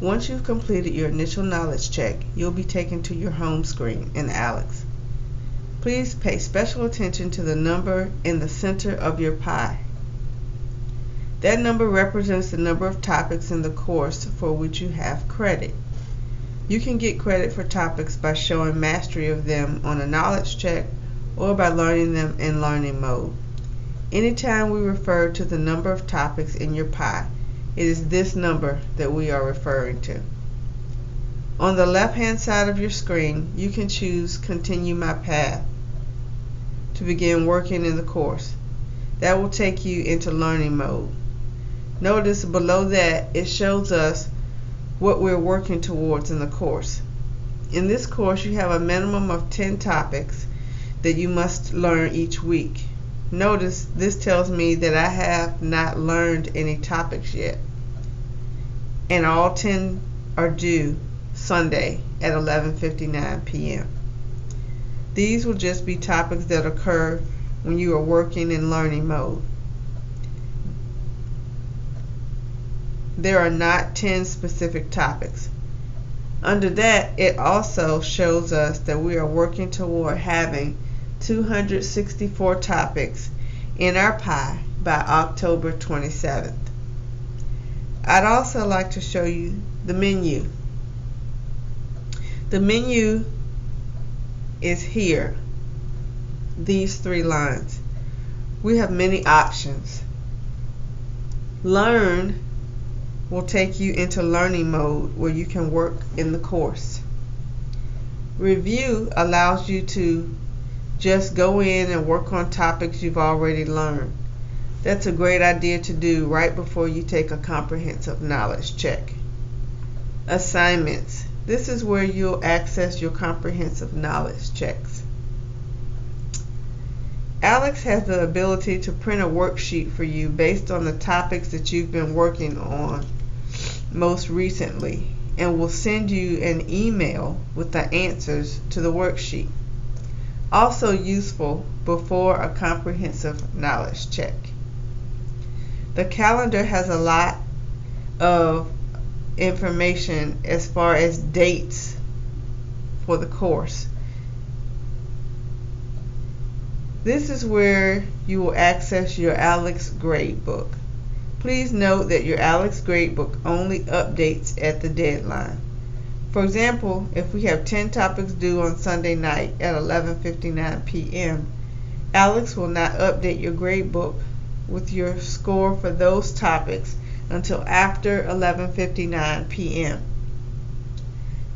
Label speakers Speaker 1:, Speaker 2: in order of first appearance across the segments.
Speaker 1: Once you've completed your initial knowledge check, you'll be taken to your home screen in ALEKS. Please pay special attention to the number in the center of your pie. That number represents the number of topics in the course for which you have credit. You can get credit for topics by showing mastery of them on a knowledge check or by learning them in learning mode. Anytime we refer to the number of topics in your pie, it is this number that we are referring to. On the left-hand side of your screen, you can choose Continue My Path to begin working in the course. That will take you into learning mode. Notice below that it shows us what we're working towards in the course. In this course, you have a minimum of 10 topics that you must learn each week. Notice this tells me that I have not learned any topics yet, and all 10 are due Sunday at 11:59 p.m. These will just be topics that occur when you are working in learning mode. There are not 10 specific topics. Under that, it also shows us that we are working toward having 264 topics in our pie by October 27th. I'd also like to show you the menu. The menu is here, these 3 lines. We have many options. Learn will take you into learning mode where you can work in the course. Review allows you to just go in and work on topics you've already learned. That's a great idea to do right before you take a comprehensive knowledge check. Assignments. This is where you'll access your comprehensive knowledge checks. ALEKS has the ability to print a worksheet for you based on the topics that you've been working on most recently, and will send you an email with the answers to the worksheet. Also useful before a comprehensive knowledge check. The calendar has a lot of information as far as dates for the course. This is where you will access your ALEKS gradebook. Please note that your ALEKS gradebook only updates at the deadline. For example, if we have 10 topics due on Sunday night at 11:59 p.m., ALEKS will not update your gradebook with your score for those topics until after 11:59 p.m.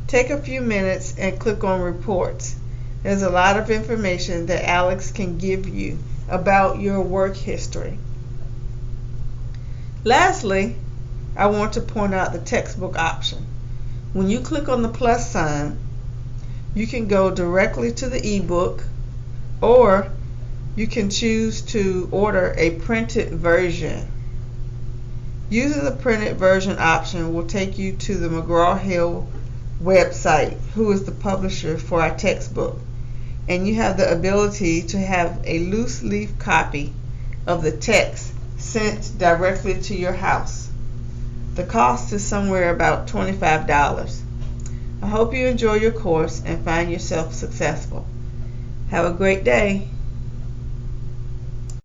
Speaker 1: Take a few minutes and click on Reports. There's a lot of information that ALEKS can give you about your work history. Lastly, I want to point out the textbook option. When you click on the plus sign, you can go directly to the ebook, or you can choose to order a printed version. Using the printed version option will take you to the McGraw-Hill website, who is the publisher for our textbook, and you have the ability to have a loose leaf copy of the text sent directly to your house. The cost is somewhere about $25. I hope you enjoy your course and find yourself successful. Have a great day.